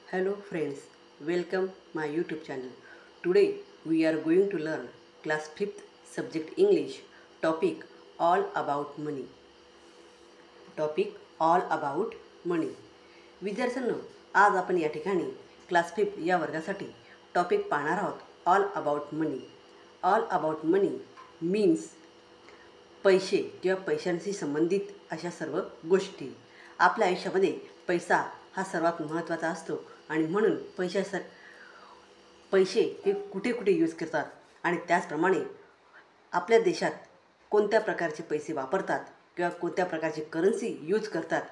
Hello friends, welcome my YouTube channel. Today we are going to learn class 5th subject English topic all about money. Topic all about money. विद्यार्थ्यांनो, आज आपण या ठिकाणी class 5 या वर्गासाठी topic पाहणार आहोत all about money. All about money means पैसे किंवा पैशांशी संबंधित अशा सर्व गोष्टी. आपल्या आयुष्यामध्ये पैसा हा सर्वात महत्त्वाचा असतो आणि म्हणून पैसे हे कुठे कुठे यूज करतात आणि त्याचप्रमाणे आपल्या देशात कोणत्या प्रकारचे पैसे वापरतात किंवा कोणत्या प्रकारचे करन्सी यूज करतात,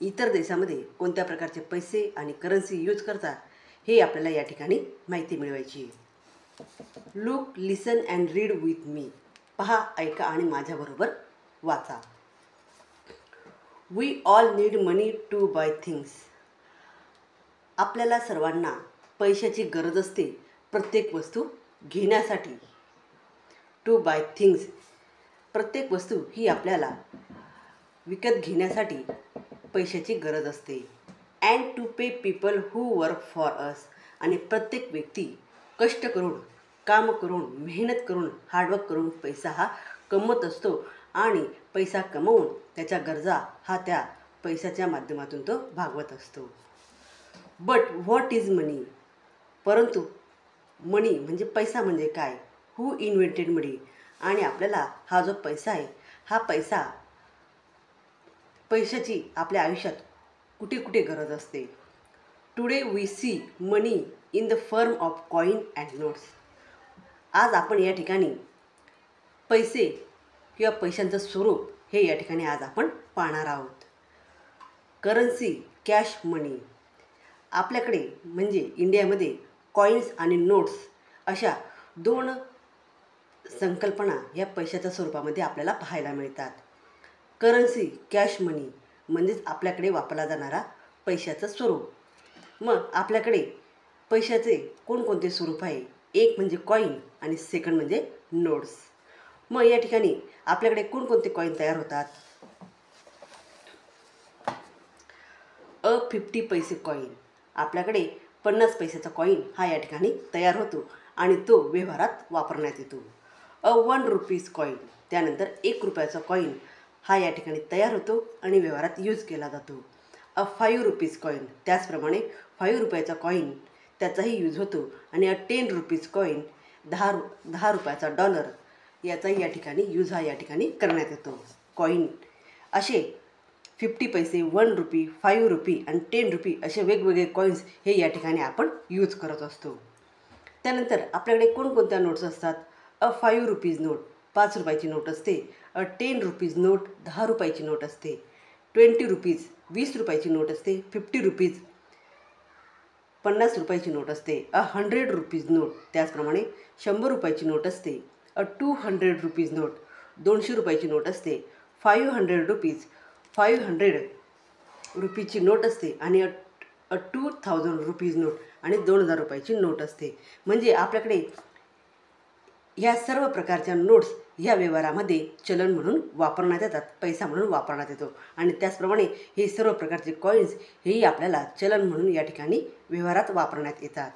इतर देशामध्ये कोणत्या प्रकारचे पैसे आणि करन्सी यूज करतात, हे आपल्याला या ठिकाणी माहिती मिळवायची आहे. Look, listen and read with me. पहा, ऐका आणि माझ्याबरोबर वाचा. We all need money to buy things. आपल्याला सर्वांना पैशाची गरज असते प्रत्येक वस्तू घेण्यासाठी. टू बाय थिंग्स, प्रत्येक वस्तू ही आपल्याला विकत घेण्यासाठी पैशाची गरज असते. And to pay people who work for us. आणि प्रत्येक व्यक्ती कष्ट करून, काम करून, मेहनत करून, हार्डवर्क करून पैसा हा कमवत असतो आणि पैसा कमवून त्याच्या गरजा हा त्या पैशाच्या माध्यमातून तो भागवत असतो. बट व्हॉट इज मनी. परंतु मनी म्हणजे पैसा म्हणजे काय? हू इन्व्हेंटेड मनी. आणि आपल्याला हा जो पैसा आहे, हा पैशाची आपल्या आयुष्यात कुठे कुठे गरज असते. Today we see money in the form of coin and notes. आज आपण या ठिकाणी पैसे किंवा पैशांचं स्वरूप हे या ठिकाणी आज आपण पाहणार आहोत. करन्सी, कॅश मनी. आपल्याकडे म्हणजे इंडियामध्ये कॉईन्स आणि नोट्स अशा दोन संकल्पना या पैशाच्या स्वरूपामध्ये आपल्याला पाहायला मिळतात. करन्सी, कॅश मनी म्हणजेच आपल्याकडे वापरला जाणारा पैशाचं स्वरूप. मग आपल्याकडे पैशाचे कोणकोणते स्वरूप आहे? एक म्हणजे कॉईन आणि सेकंड म्हणजे नोट्स. मग या ठिकाणी आपल्याकडे कोणकोणते कॉईन तयार होतात? 50 पैसे कॉईन. आपल्याकडे 50 पैशाचा कॉईन हा या ठिकाणी तयार होतो आणि तो व्यवहारात वापरण्यात येतो. 1 रुपीज कॉईन. त्यानंतर 1 रुपयाचा कॉईन हा या ठिकाणी तयार होतो आणि व्यवहारात यूज केला जातो. 5 रुपीज कॉईन. त्याचप्रमाणे 5 रुपयाचा कॉईन त्याचाही यूज होतो आणि 10 रुपीज कॉईन 10 रुपयाचा डॉलर याचाही या ठिकाणी यूज हा या ठिकाणी करण्यात येतो. कॉईन असे 50 पैसे, 1 रुपी, 5 रुपी आणि 10 रुपी असे वेगवेगळे कॉईन्स हे या ठिकाणी आपण यूज करत असतो. त्यानंतर आपल्याकडे कोणकोणत्या नोट्स असतात? 5 रुपीज नोट 5 रुपयाची नोट असते. 10 रुपीज नोट 10 रुपयाची नोट असते. 20 रुपीज 20 रुपयाची नोट असते. 50 रुपीज 50 रुपयाची नोट असते. 100 रुपीज नोट त्याचप्रमाणे 100 रुपयाची नोट असते. 200 रुपीज नोट 200 रुपयाची नोट असते. 500 रुपीज 500 रुपीची नोट असते आणि 2000 रुपीज नोट आणि 2000 रुपयाची नोट असते. म्हणजे आपल्याकडे ह्या सर्व प्रकारच्या नोट्स ह्या व्यवहारामध्ये चलन म्हणून वापरण्यात येतात, पैसा म्हणून वापरण्यात येतो. आणि त्याचप्रमाणे हे सर्व प्रकारचे कॉईन्स हेही आपल्याला चलन म्हणून या ठिकाणी व्यवहारात वापरण्यात येतात.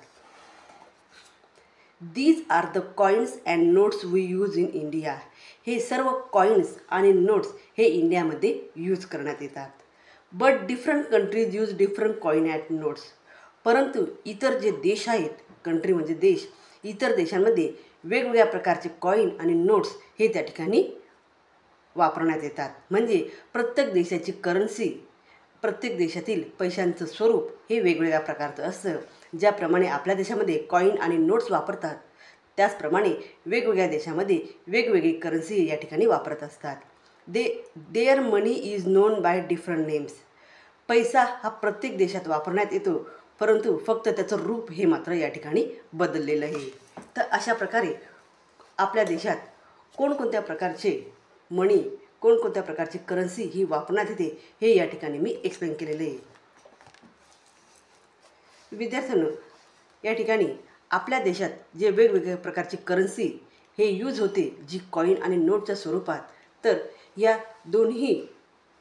These are the coins and notes we use in India. हे सर्व कॉईन्स आणि नोट्स हे इंडियामध्ये यूज करण्यात येतात. But different countries use different coin and notes. परंतु इतर जे देश आहेत, कंट्री म्हणजे देश, इतर देशांमध्ये वेगवेगळ्या प्रकारचे कॉईन आणि नोट्स हे त्या ठिकाणी वापरण्यात येतात. म्हणजे प्रत्येक देशाची करन्सी, प्रत्येक देशातील पैशांचं स्वरूप हे वेगवेगळ्या प्रकारचं असतं. ज्याप्रमाणे आपल्या देशामध्ये कॉईन आणि नोट्स वापरतात, त्याचप्रमाणे वेगवेगळ्या देशामध्ये वेगवेगळी करन्सी या ठिकाणी वापरत असतात. There money is known by different names. पैसा हा प्रत्येक देशात वापरण्यात येतो, परंतु फक्त त्याचं रूप हे मात्र या ठिकाणी बदललेलं आहे. तर अशा प्रकारे आपल्या देशात कोणकोणत्या प्रकारचे मनी, कोणकोणत्या प्रकारची करन्सी ही वापरण्यात येते हे या ठिकाणी मी एक्सप्लेन केलेले आहे. विद्यार्थ्यांनो, या ठिकाणी आपल्या देशात जे वेगवेगळ्या प्रकारची करन्सी हे यूज होते, जी कॉईन आणि नोटच्या स्वरूपात, तर या दोन्ही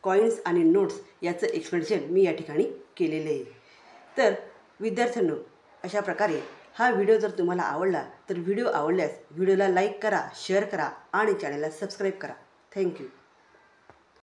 कॉईन्स आणि नोट्स याचं एक्सप्लेनेशन मी या ठिकाणी केलेले आहे. तर विद्यार्थ्यांनो, अशा प्रकारे हा व्हिडिओ जर तुम्हाला आवडला तर व्हिडिओ आवडल्यास व्हिडिओला लाईक करा, शेअर करा आणि चॅनलला सबस्क्राईब करा. थँक्यू.